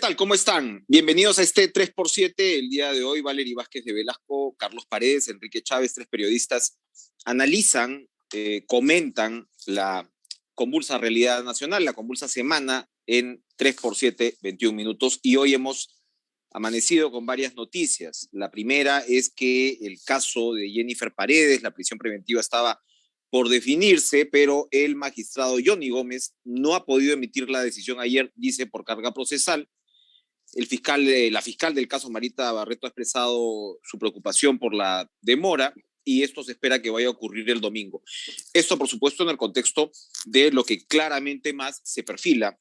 tal? ¿Cómo están? Bienvenidos a este 3x7. El día de hoy, Valery Vázquez de Velasco, Carlos Paredes, Enrique Chávez, tres periodistas, analizan, comentan la convulsa realidad nacional, la convulsa semana en 3x7, 21 minutos. Y hoy hemos amanecido con varias noticias. La primera es que el caso de Jennifer Paredes, la prisión preventiva estaba por definirse, pero el magistrado Johnny Gómez no ha podido emitir la decisión ayer, dice, por carga procesal. La fiscal del caso, Marita Barreto, ha expresado su preocupación por la demora y esto se espera que vaya a ocurrir el domingo. Esto, por supuesto, en el contexto de lo que claramente más se perfila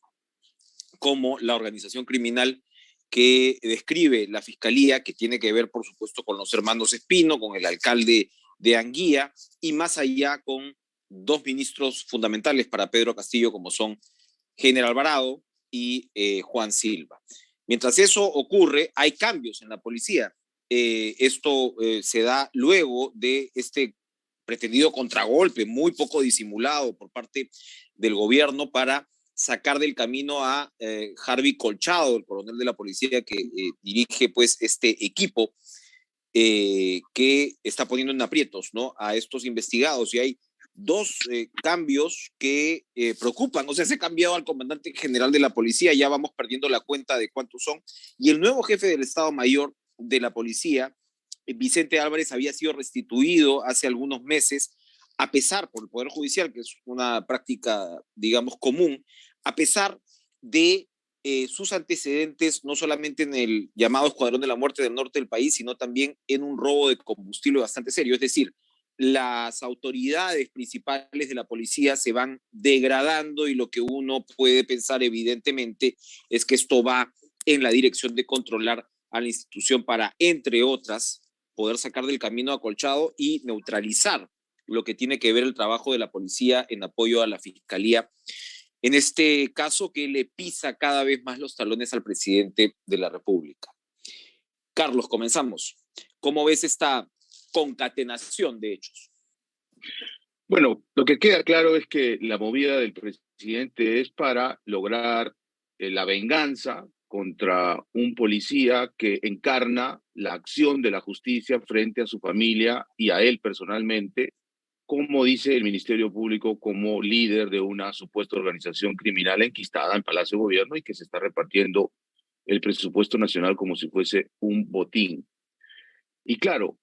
como la organización criminal que describe la fiscalía, que tiene que ver, por supuesto, con los hermanos Espino, con el alcalde de Anguía y más allá con dos ministros fundamentales para Pedro Castillo, como son General Alvarado y Juan Silva. Mientras eso ocurre, hay cambios en la policía. Esto se da luego de este pretendido contragolpe muy poco disimulado por parte del gobierno para sacar del camino a Harvey Colchado, el coronel de la policía que dirige pues este equipo que está poniendo en aprietos, ¿no?, a estos investigados. Y hay dos cambios que preocupan. O sea, se ha cambiado al comandante general de la policía, ya vamos perdiendo la cuenta de cuántos son, y el nuevo jefe del Estado Mayor de la policía, Vicente Álvarez, había sido restituido hace algunos meses, a pesar, por el Poder Judicial, que es una práctica, digamos, común, a pesar de sus antecedentes, no solamente en el llamado Escuadrón de la Muerte del norte del país, sino también en un robo de combustible bastante serio. Es decir, las autoridades principales de la policía se van degradando y lo que uno puede pensar evidentemente es que esto va en la dirección de controlar a la institución para, entre otras, poder sacar del camino a Colchado y neutralizar lo que tiene que ver el trabajo de la policía en apoyo a la fiscalía. En este caso, que le pisa cada vez más los talones al presidente de la República. Carlos, comenzamos. ¿Cómo ves esta concatenación de hechos? Bueno, lo que queda claro es que la movida del presidente es para lograr la venganza contra un policía que encarna la acción de la justicia frente a su familia y a él personalmente, como dice el Ministerio Público, como líder de una supuesta organización criminal enquistada en Palacio de Gobierno y que se está repartiendo el presupuesto nacional como si fuese un botín. Y claro,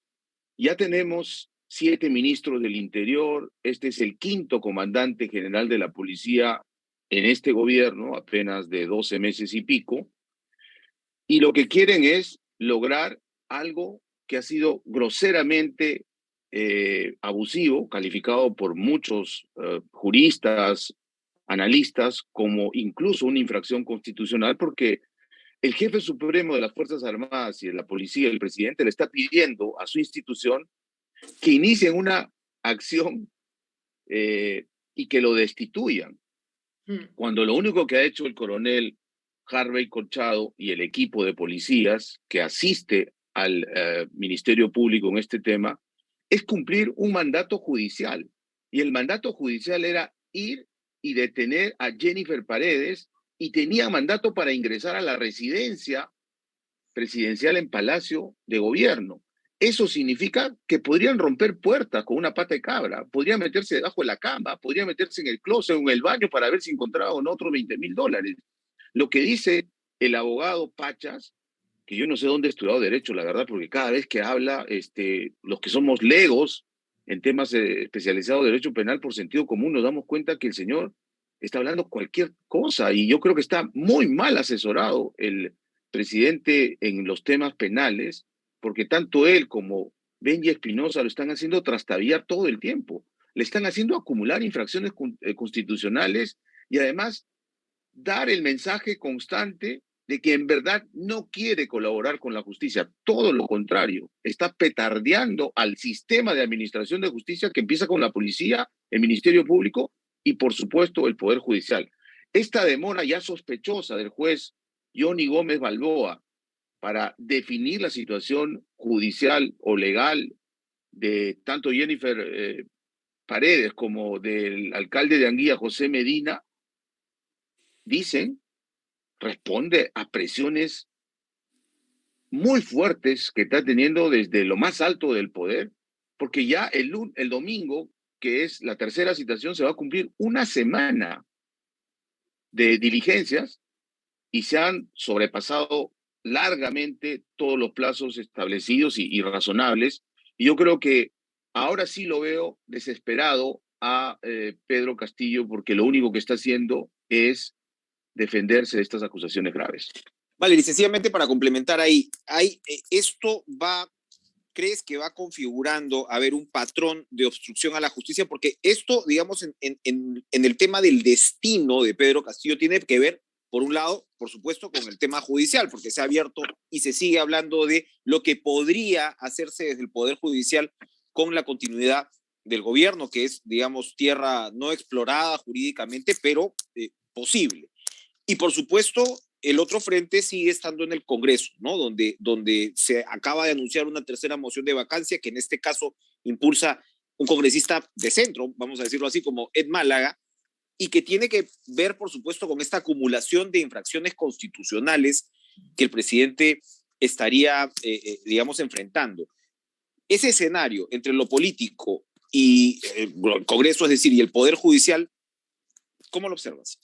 ya tenemos 7 ministros del Interior. Este es el 5º comandante general de la policía en este gobierno, apenas de 12 meses y pico. Y lo que quieren es lograr algo que ha sido groseramente abusivo, calificado por muchos juristas, analistas, como incluso una infracción constitucional, porque el jefe supremo de las Fuerzas Armadas y de la policía, el presidente, le está pidiendo a su institución que inicien una acción y que lo destituyan, cuando lo único que ha hecho el coronel Harvey Colchado y el equipo de policías que asiste al Ministerio Público en este tema es cumplir un mandato judicial. Y el mandato judicial era ir y detener a Jennifer Paredes, y tenía mandato para ingresar a la residencia presidencial en Palacio de Gobierno. Eso significa que podrían romper puertas con una pata de cabra, podrían meterse debajo de la cama, podrían meterse en el closet o en el baño para ver si encontraban otros $20,000. Lo que dice el abogado Pachas, que yo no sé dónde he estudiado Derecho, la verdad, porque cada vez que habla, los que somos legos en temas especializados de Derecho Penal por sentido común, nos damos cuenta que el señor está hablando cualquier cosa, y yo creo que está muy mal asesorado el presidente en los temas penales, porque tanto él como Benji Espinosa lo están haciendo trastabillar todo el tiempo. Le están haciendo acumular infracciones constitucionales y además dar el mensaje constante de que en verdad no quiere colaborar con la justicia. Todo lo contrario, está petardeando al sistema de administración de justicia, que empieza con la policía, el Ministerio Público y, por supuesto, el Poder Judicial. Esta demora ya sospechosa del juez Johnny Gómez Balboa para definir la situación judicial o legal de tanto Jennifer Paredes como del alcalde de Anguía, José Medina, dicen responde a presiones muy fuertes que está teniendo desde lo más alto del poder, porque ya el domingo, que es la tercera citación, se va a cumplir una semana de diligencias y se han sobrepasado largamente todos los plazos establecidos y razonables. Y yo creo que ahora sí lo veo desesperado a Pedro Castillo, porque lo único que está haciendo es defenderse de estas acusaciones graves. Vale, y sencillamente para complementar ahí, esto ¿crees que va configurando a ver un patrón de obstrucción a la justicia? Porque esto, digamos, en el tema del destino de Pedro Castillo tiene que ver, por un lado, por supuesto, con el tema judicial, porque se ha abierto y se sigue hablando de lo que podría hacerse desde el Poder Judicial con la continuidad del gobierno, que es, digamos, tierra no explorada jurídicamente, pero posible. Y por supuesto, el otro frente sigue estando en el Congreso, ¿no? Donde se acaba de anunciar una tercera moción de vacancia que en este caso impulsa un congresista de centro, vamos a decirlo así, como Ed Málaga, y que tiene que ver, por supuesto, con esta acumulación de infracciones constitucionales que el presidente estaría, digamos, enfrentando. Ese escenario entre lo político y el Congreso, es decir, y el Poder Judicial, ¿cómo lo observas?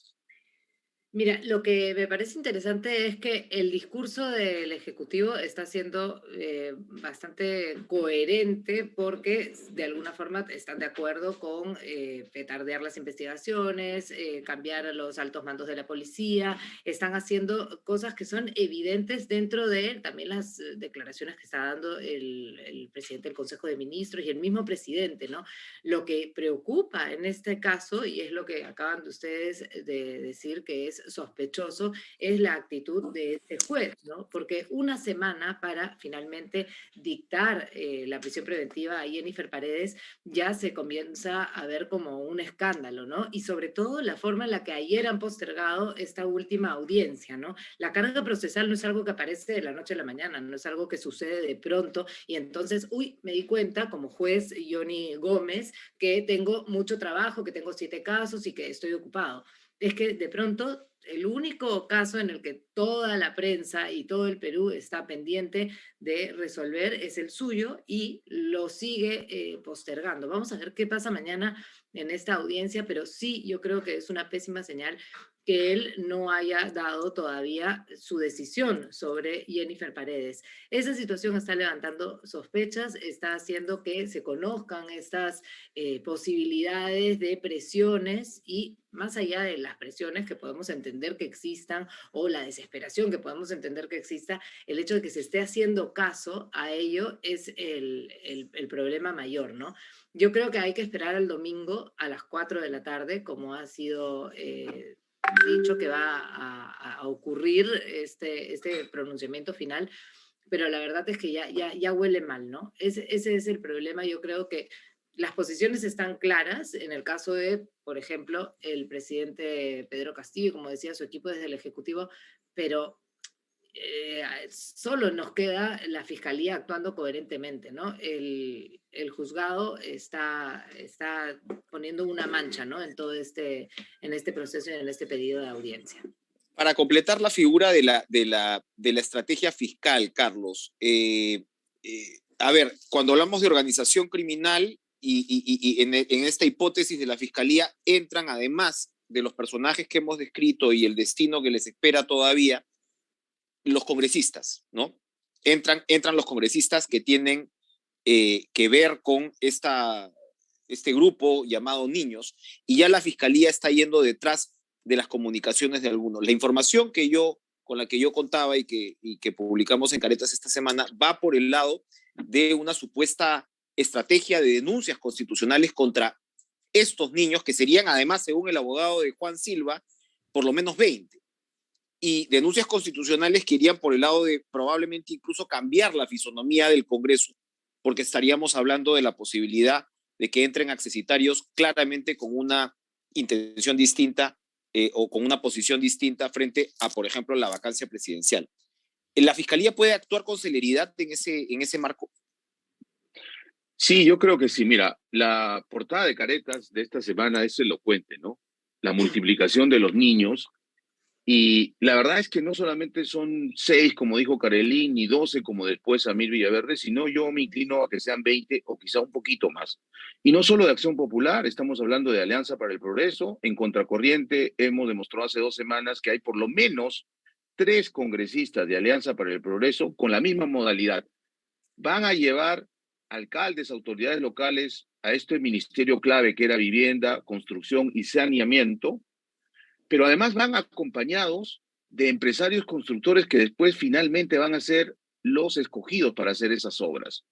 Mira, lo que me parece interesante es que el discurso del Ejecutivo está siendo bastante coherente porque de alguna forma están de acuerdo con petardear las investigaciones, cambiar a los altos mandos de la policía, están haciendo cosas que son evidentes dentro de también las declaraciones que está dando el presidente del Consejo de Ministros y el mismo presidente, ¿no? Lo que preocupa en este caso, y es lo que acaban de ustedes de decir que es sospechoso, es la actitud de este juez, ¿no? Porque una semana para finalmente dictar la prisión preventiva a Jennifer Paredes ya se comienza a ver como un escándalo, ¿no? Y sobre todo la forma en la que ayer han postergado esta última audiencia, ¿no? La carga procesal no es algo que aparece de la noche a la mañana, no es algo que sucede de pronto y entonces, uy, me di cuenta como juez Johnny Gómez que tengo mucho trabajo, que tengo 7 casos y que estoy ocupado. Es que de pronto el único caso en el que toda la prensa y todo el Perú está pendiente de resolver es el suyo y lo sigue postergando. Vamos a ver qué pasa mañana en esta audiencia, pero sí yo creo que es una pésima señal que él no haya dado todavía su decisión sobre Jennifer Paredes. Esa situación está levantando sospechas, está haciendo que se conozcan estas posibilidades de presiones y más allá de las presiones que podemos entender que existan o la desesperación que podemos entender que exista, el hecho de que se esté haciendo caso a ello es el problema mayor, ¿no? Yo creo que hay que esperar al domingo a las 4 de la tarde, como ha sido dicho que va a ocurrir este pronunciamiento final, pero la verdad es que ya huele mal, ¿no? Ese es el problema. Yo creo que las posiciones están claras en el caso de, por ejemplo, el presidente Pedro Castillo, como decía su equipo desde el Ejecutivo, pero solo nos queda la Fiscalía actuando coherentemente, ¿no? El juzgado está poniendo una mancha, ¿no? En este proceso y en este pedido de audiencia. Para completar la figura de la estrategia fiscal, Carlos, a ver, cuando hablamos de organización criminal y en esta hipótesis de la fiscalía entran, además de los personajes que hemos descrito y el destino que les espera todavía, los congresistas, ¿no? Entran los congresistas que tienen que ver con este grupo llamado niños, y ya la fiscalía está yendo detrás de las comunicaciones de algunos. La información con la que yo contaba y que publicamos en Caretas esta semana va por el lado de una supuesta estrategia de denuncias constitucionales contra estos niños, que serían además, según el abogado de Juan Silva, por lo menos 20. Y denuncias constitucionales que irían por el lado de probablemente incluso cambiar la fisonomía del Congreso, porque estaríamos hablando de la posibilidad de que entren accesitarios claramente con una intención distinta o con una posición distinta frente a, por ejemplo, la vacancia presidencial. ¿La Fiscalía puede actuar con celeridad en ese marco? Sí, yo creo que sí. Mira, la portada de Caretas de esta semana es elocuente, ¿no? La multiplicación de los niños Y la verdad es que no solamente son 6, como dijo Carelín, ni 12, como después Samir Villaverde, sino yo me inclino a que sean 20 o quizá un poquito más. Y no solo de Acción Popular, estamos hablando de Alianza para el Progreso. En Contracorriente hemos demostrado hace 2 semanas que hay por lo menos 3 congresistas de Alianza para el Progreso con la misma modalidad. Van a llevar alcaldes, autoridades locales a este ministerio clave que era vivienda, construcción y saneamiento, pero además van acompañados de empresarios constructores que después finalmente van a ser los escogidos para hacer esas obras.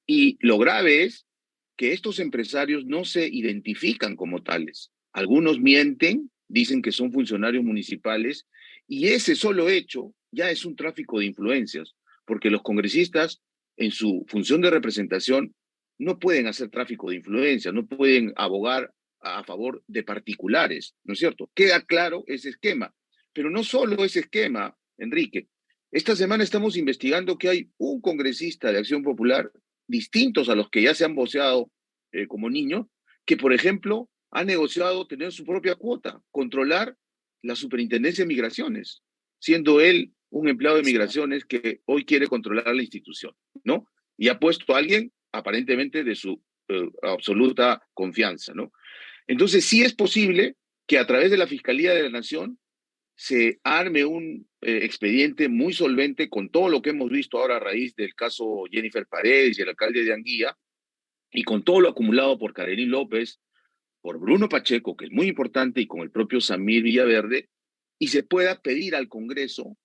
Y lo grave es que estos empresarios no se identifican como tales. Algunos mienten, dicen que son funcionarios municipales, y ese solo hecho ya es un tráfico de influencias, porque los congresistas, en su función de representación, no pueden hacer tráfico de influencias, no pueden abogar a favor de particulares, ¿no es cierto? Queda claro ese esquema, pero no solo ese esquema, Enrique. Esta semana estamos investigando que hay un congresista de Acción Popular distintos a los que ya se han voceado como niños, que por ejemplo ha negociado tener su propia cuota, controlar la superintendencia de migraciones, siendo él un empleado de migraciones que hoy quiere controlar la institución, ¿no? Y ha puesto a alguien aparentemente de su absoluta confianza, ¿no? Entonces sí es posible que a través de la Fiscalía de la Nación se arme un expediente muy solvente con todo lo que hemos visto ahora a raíz del caso Jennifer Paredes y el alcalde de Anguía, y con todo lo acumulado por Carolín López, por Bruno Pacheco, que es muy importante, y con el propio Samir Villaverde, y se pueda pedir al Congreso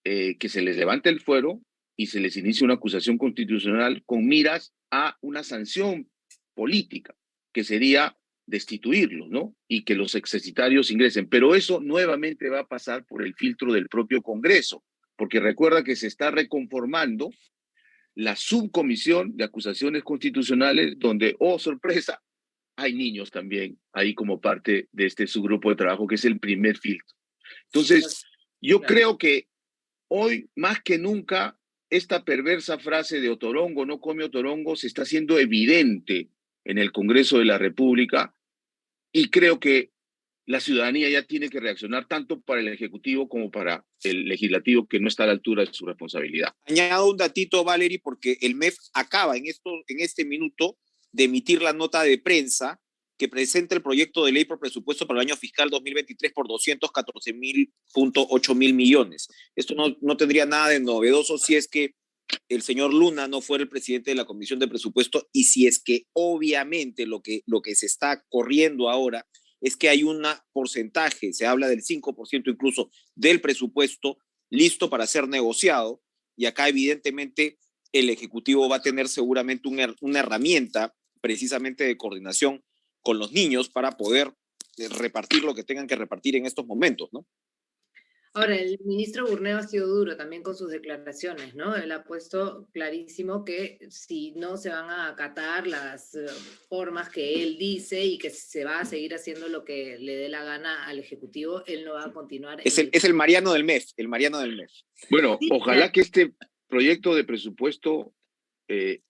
que se les levante el fuero y se les inicie una acusación constitucional con miras a una sanción política, que sería destituirlos, ¿no? Y que los execitarios ingresen. Pero eso nuevamente va a pasar por el filtro del propio Congreso, porque recuerda que se está reconformando la subcomisión de acusaciones constitucionales, donde, oh sorpresa, hay niños también ahí como parte de este subgrupo de trabajo, que es el primer filtro. Entonces, yo creo que hoy, más que nunca, esta perversa frase de Otorongo no come Otorongo se está haciendo evidente en el Congreso de la República, y creo que la ciudadanía ya tiene que reaccionar tanto para el Ejecutivo como para el Legislativo, que no está a la altura de su responsabilidad. Añado un datito, Valery, porque el MEF acaba en este minuto de emitir la nota de prensa que presenta el proyecto de ley por presupuesto para el año fiscal 2023 por 214.8 mil millones. Esto no tendría nada de novedoso si es que el señor Luna no fuera el presidente de la Comisión de Presupuesto, y si es que obviamente lo que se está corriendo ahora es que hay un porcentaje, se habla del 5% incluso del presupuesto listo para ser negociado, y acá evidentemente el Ejecutivo va a tener seguramente una herramienta precisamente de coordinación con los niños para poder repartir lo que tengan que repartir en estos momentos, ¿no? Ahora, el ministro Burneo ha sido duro también con sus declaraciones, ¿no? Él ha puesto clarísimo que si no se van a acatar las formas que él dice y que se va a seguir haciendo lo que le dé la gana al Ejecutivo, él no va a continuar. Es el Mariano del MEF, el Mariano del MEF. Bueno, Sí, ojalá que este proyecto de presupuesto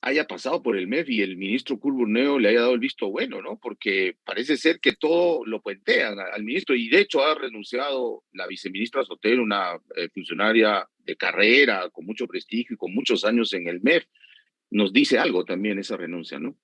haya pasado por el MEF y el ministro Curburneo le haya dado el visto bueno, ¿no? Porque parece ser que todo lo puentean al ministro, y de hecho ha renunciado la viceministra Sotelo, una funcionaria de carrera, con mucho prestigio y con muchos años en el MEF. Nos dice algo también esa renuncia, ¿no?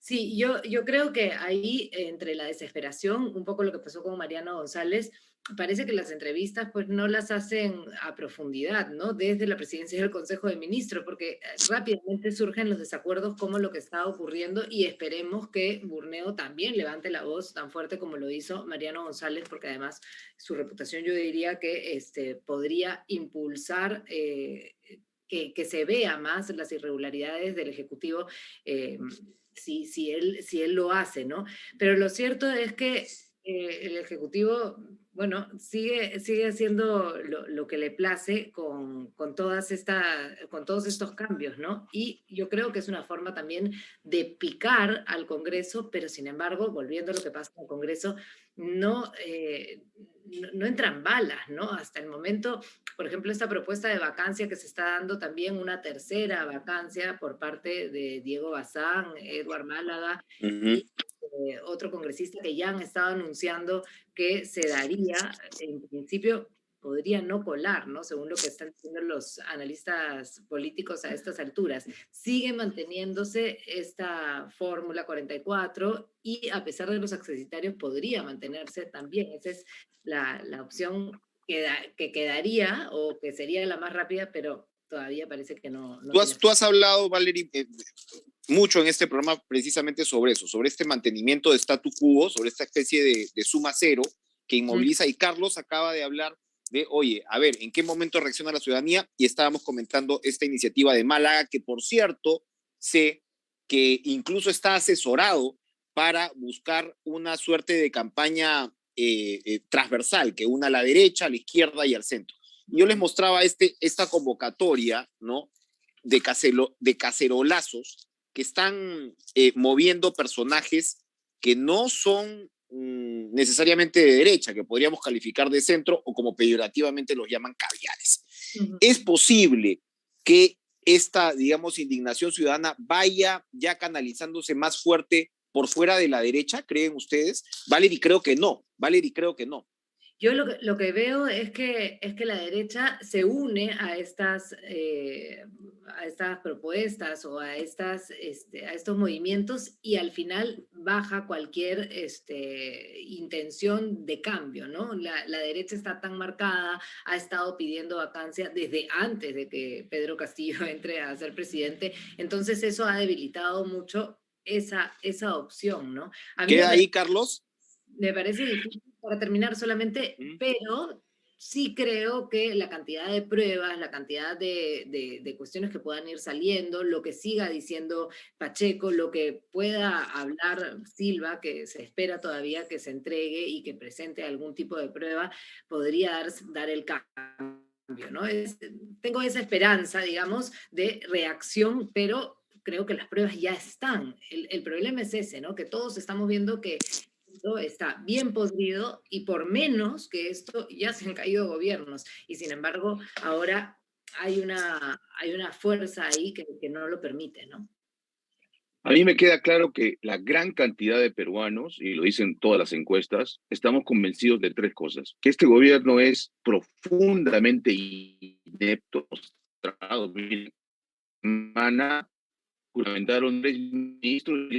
Sí, yo creo que ahí, entre la desesperación, un poco lo que pasó con Mariano González, parece que las entrevistas pues no las hacen a profundidad, ¿no? Desde la presidencia del Consejo de Ministros, porque rápidamente surgen los desacuerdos como lo que está ocurriendo, y esperemos que Burneo también levante la voz tan fuerte como lo hizo Mariano González, porque además su reputación yo diría que podría impulsar que se vea más las irregularidades del Ejecutivo. Si él lo hace, ¿no? Pero lo cierto es que el Ejecutivo, bueno, sigue haciendo lo que le place con todos estos cambios, ¿no? Y yo creo que es una forma también de picar al Congreso, pero sin embargo, volviendo a lo que pasa en el Congreso, no entran balas, ¿no? Hasta el momento, por ejemplo, esta propuesta de vacancia que se está dando también, una tercera vacancia por parte de Diego Bazán, Edward Málaga, Uh-huh. y otro congresista que ya han estado anunciando que se daría, en principio podría no colar, ¿no? Según lo que están diciendo los analistas políticos a estas alturas. Sigue manteniéndose esta fórmula 44 y a pesar de los accesitarios podría mantenerse también. Esa es la opción que quedaría o que sería la más rápida, pero todavía parece que no tiene. Tú has hablado, Valerie, mucho en este programa precisamente sobre eso, sobre este mantenimiento de statu quo, sobre esta especie de suma cero que inmoviliza. Y Carlos acaba de hablar de, oye, a ver, ¿en qué momento reacciona la ciudadanía? Y estábamos comentando esta iniciativa de Málaga, que por cierto, sé que incluso está asesorado para buscar una suerte de campaña transversal, que una a la derecha, a la izquierda y al centro. Y yo les mostraba esta convocatoria, ¿no? De cacerolazos que están moviendo personajes que no son necesariamente de derecha, que podríamos calificar de centro o como peyorativamente los llaman caviares. Es posible que esta, digamos, indignación ciudadana vaya ya canalizándose más fuerte por fuera de la derecha, ¿creen ustedes? Valerie, creo que no. Yo lo que veo es que la derecha se une a estas propuestas o a estos movimientos y al final baja cualquier intención de cambio, ¿no? La derecha está tan marcada, ha estado pidiendo vacancia desde antes de que Pedro Castillo entre a ser presidente, entonces eso ha debilitado mucho esa opción, ¿no? ¿Queda ahí, Carlos? Me parece difícil para terminar solamente, pero sí creo que la cantidad de pruebas, la cantidad de cuestiones que puedan ir saliendo, lo que siga diciendo Pacheco, lo que pueda hablar Silva, que se espera todavía que se entregue y que presente algún tipo de prueba, podría dar el cambio, ¿no? Tengo esa esperanza, digamos, de reacción, pero creo que las pruebas ya están. El problema es ese, ¿no? Que todos estamos viendo que está bien podrido y por menos que esto ya se han caído gobiernos y sin embargo ahora hay una fuerza ahí que no lo permite, ¿no? A mí me queda claro que la gran cantidad de peruanos, y lo dicen todas las encuestas, estamos convencidos de tres cosas. Que este gobierno es profundamente inepto. Juramentaron 3 ministros,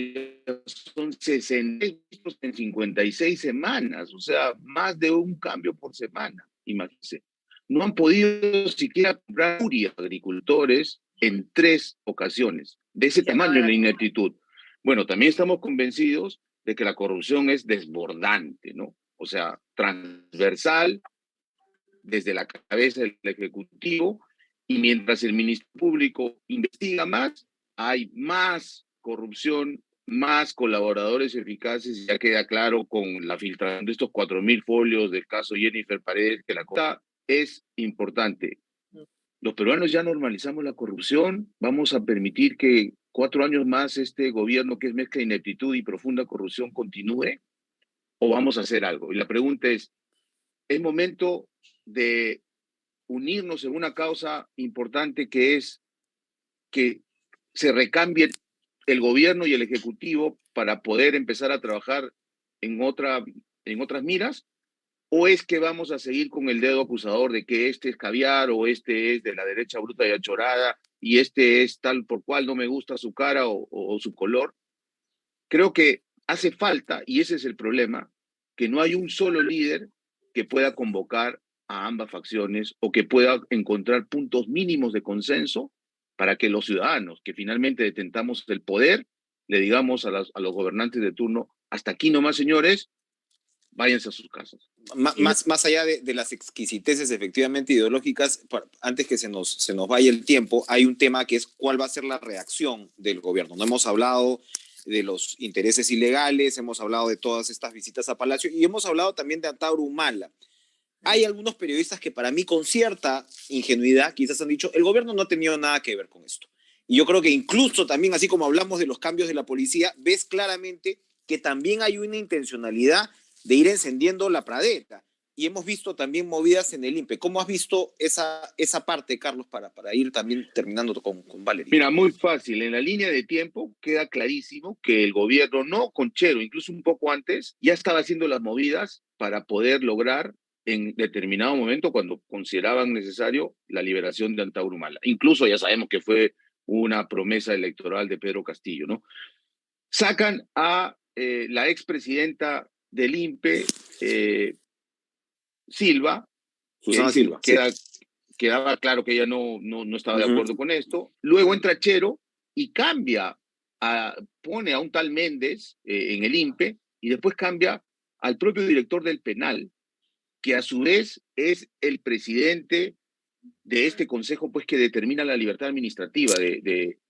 son 60 ministros en 56 semanas, o sea, más de un cambio por semana, imagínense. No han podido siquiera comprar agricultores en 3 ocasiones. De ese tamaño la ineptitud. Bueno, también estamos convencidos de que la corrupción es desbordante, ¿no? O sea, transversal, desde la cabeza del Ejecutivo, y mientras el Ministerio Público investiga más, hay más corrupción, más colaboradores eficaces. Ya queda claro con la filtración de estos 4.000 folios del caso Jennifer Paredes que la cosa es importante. Los peruanos ya normalizamos la corrupción. Vamos a permitir que 4 años más este gobierno, que es mezcla de ineptitud y profunda corrupción, continúe, o vamos a hacer algo. Y la pregunta es momento de unirnos en una causa importante, que es que se recambie el gobierno y el ejecutivo para poder empezar a trabajar en otras miras, o es que vamos a seguir con el dedo acusador de que este es caviar o este es de la derecha bruta y achorada y este es tal por cual, no me gusta su cara o su color. Creo que hace falta, y ese es el problema, que no hay un solo líder que pueda convocar a ambas facciones o que pueda encontrar puntos mínimos de consenso para que los ciudadanos, que finalmente detentamos el poder, le digamos a los gobernantes de turno: hasta aquí nomás, señores, váyanse a sus casas. Más allá de las exquisiteces efectivamente ideológicas, antes que se nos vaya el tiempo, hay un tema que es cuál va a ser la reacción del gobierno. No hemos hablado de los intereses ilegales, hemos hablado de todas estas visitas a Palacio y hemos hablado también de Antauro Humala. Hay algunos periodistas que para mí con cierta ingenuidad quizás han dicho, el gobierno no ha tenido nada que ver con esto. Y yo creo que incluso también, así como hablamos de los cambios de la policía, ves claramente que también hay una intencionalidad de ir encendiendo la pradera. y hemos visto también movidas en el INPE. ¿Cómo has visto esa parte, Carlos, para ir también terminando con Valerie? Mira, muy fácil. En la línea de tiempo queda clarísimo que el gobierno, no Conchero, incluso un poco antes, ya estaba haciendo las movidas para poder lograr en determinado momento, cuando consideraban necesario, la liberación de Antauro Humala. Incluso ya sabemos que fue una promesa electoral de Pedro Castillo, ¿no? Sacan a la expresidenta del INPE, Silva, Susana Silva. quedaba claro que ella no estaba de acuerdo con esto. Luego entra Chero y pone a un tal Méndez en el INPE, y después cambia al propio director del penal, que a su vez es el presidente de este consejo, pues, que determina la libertad administrativa.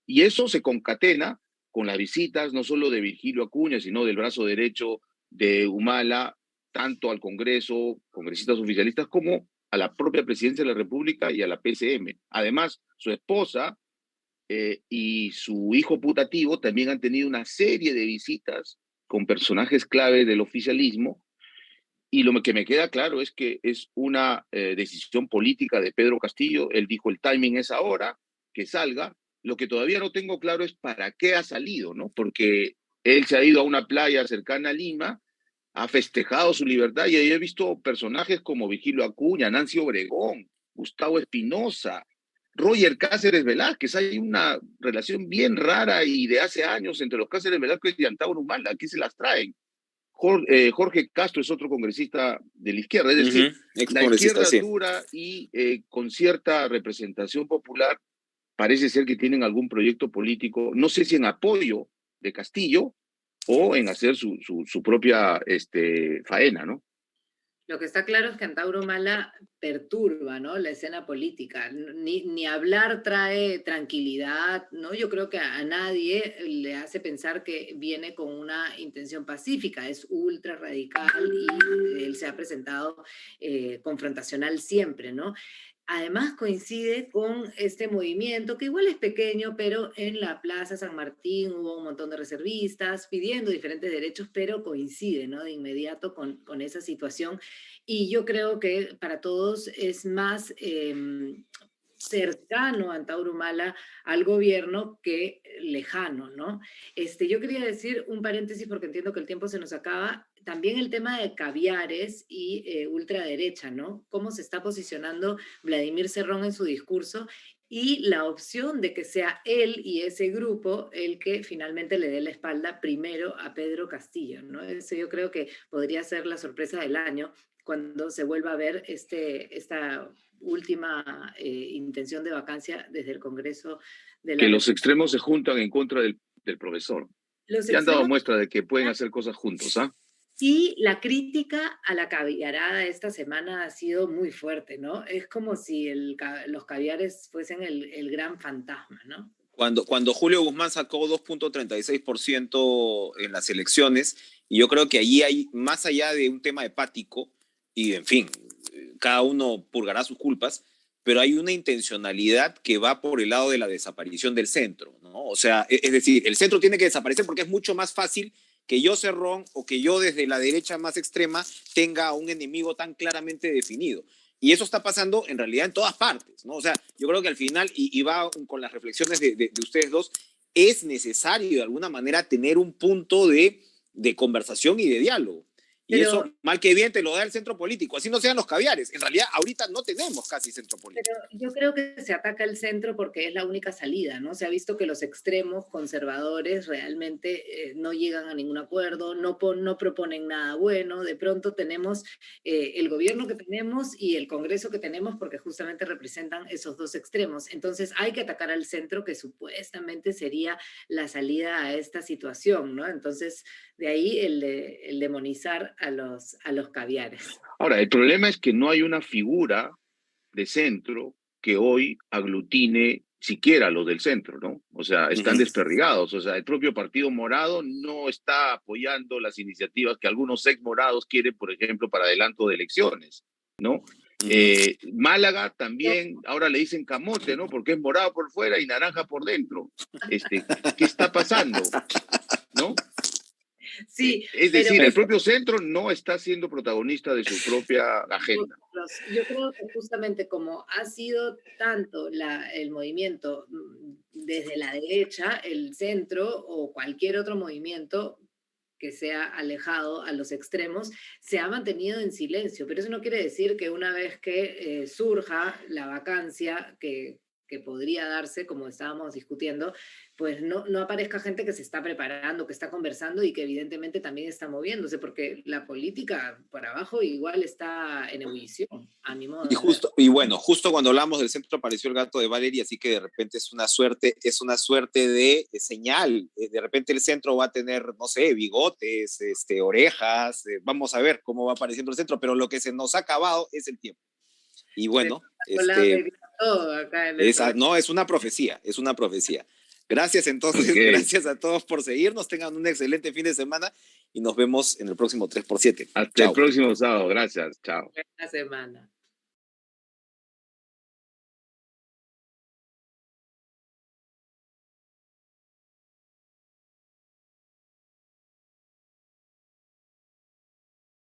Y eso se concatena con las visitas no solo de Virgilio Acuña, sino del brazo derecho de Humala, tanto al Congreso, congresistas oficialistas, como a la propia Presidencia de la República y a la PCM. Además, su esposa y su hijo putativo también han tenido una serie de visitas con personajes clave del oficialismo, y lo que me queda claro es que es una decisión política de Pedro Castillo. Él dijo: el timing es ahora, que salga. Lo que todavía no tengo claro es para qué ha salido, ¿no? Porque él se ha ido a una playa cercana a Lima, ha festejado su libertad, y ahí he visto personajes como Vigilio Acuña, Nancy Obregón, Gustavo Espinosa, Roger Cáceres Velázquez. Hay una relación bien rara y de hace años entre los Cáceres Velázquez y Antauro Humala. Aquí se las traen. Jorge Castro es otro congresista de la izquierda, es decir, la izquierda sí, dura y con cierta representación popular parece ser que tienen algún proyecto político, no sé si en apoyo de Castillo o en hacer su propia faena, ¿no? Lo que está claro es que Antauro Humala perturba, ¿no?, la escena política. Ni hablar trae tranquilidad, ¿no? Yo creo que a nadie le hace pensar que viene con una intención pacífica. Es ultra radical y él se ha presentado confrontacional siempre, ¿no? Además coincide con este movimiento, que igual es pequeño, pero en la Plaza San Martín hubo un montón de reservistas pidiendo diferentes derechos, pero coincide, ¿no?, de inmediato con esa situación. Y yo creo que para todos es más cercano Antauro Humala al gobierno que lejano, ¿no? Yo quería decir un paréntesis porque entiendo que el tiempo se nos acaba. También el tema de caviares y ultraderecha, ¿no? Cómo se está posicionando Vladimir Cerrón en su discurso, y la opción de que sea él y ese grupo el que finalmente le dé la espalda primero a Pedro Castillo, ¿no? Eso yo creo que podría ser la sorpresa del año cuando se vuelva a ver esta última intención de vacancia desde el Congreso de la Que los República. extremos se juntan en contra del profesor. Los Ya han dado extremos muestra de que pueden hacer cosas juntos, ¿ah? y la crítica a la caviarada esta semana ha sido muy fuerte, ¿no? Es como si los caviares fuesen el gran fantasma, ¿no? Cuando Julio Guzmán sacó 2.36% en las elecciones, y yo creo que allí hay, más allá de un tema hepático, y en fin, cada uno purgará sus culpas, pero hay una intencionalidad que va por el lado de la desaparición del centro, ¿no? O sea, es decir, el centro tiene que desaparecer porque es mucho más fácil que yo, Cerrón, o que yo desde la derecha más extrema tenga un enemigo tan claramente definido. Y eso está pasando en realidad en todas partes, ¿no? O sea, yo creo que al final, y va con las reflexiones de ustedes dos, es necesario de alguna manera tener un punto de conversación y de diálogo. Y Pero eso, mal que bien, te lo da el centro político. Así no sean los caviares. En realidad, ahorita no tenemos casi centro político. Pero yo creo que se ataca el centro porque es la única salida, ¿no? Se ha visto que los extremos conservadores realmente no llegan a ningún acuerdo, no proponen nada bueno. De pronto tenemos el gobierno que tenemos y el Congreso que tenemos porque justamente representan esos dos extremos. Entonces hay que atacar al centro, que supuestamente sería la salida a esta situación, ¿no? Entonces, de ahí el demonizar a los caviares. Ahora, el problema es que no hay una figura de centro que hoy aglutine siquiera los del centro, ¿no? O sea, están desperdigados. O sea, el propio Partido Morado no está apoyando las iniciativas que algunos ex morados quieren, por ejemplo, para adelanto de elecciones, ¿no? Málaga también, ahora le dicen camote, ¿no? Porque es morado por fuera y naranja por dentro. ¿Qué está pasando? ¿No? Sí, Es pero decir, el propio centro no está siendo protagonista de su propia agenda. yo creo que justamente como ha sido tanto el movimiento desde la derecha, el centro o cualquier otro movimiento que sea alejado a los extremos, se ha mantenido en silencio. Pero eso no quiere decir que una vez que surja la vacancia que podría darse, como estábamos discutiendo, pues no aparezca gente que se está preparando, que está conversando y que evidentemente también está moviéndose, porque la política por abajo igual está en ebullición, a mi modo de ver. Y bueno, justo cuando hablamos del centro apareció el gato de Valeria, así que de repente es una suerte de señal. De repente el centro va a tener, no sé, bigotes, orejas, vamos a ver cómo va apareciendo el centro, pero lo que se nos ha acabado es el tiempo. Y bueno, todo acá en no, es una profecía, es una profecía. Gracias entonces, Okay. Gracias a todos por seguirnos, tengan un excelente fin de semana y nos vemos en el próximo 3x7. Hasta Chao. el próximo sábado, gracias, chao. Buena semana.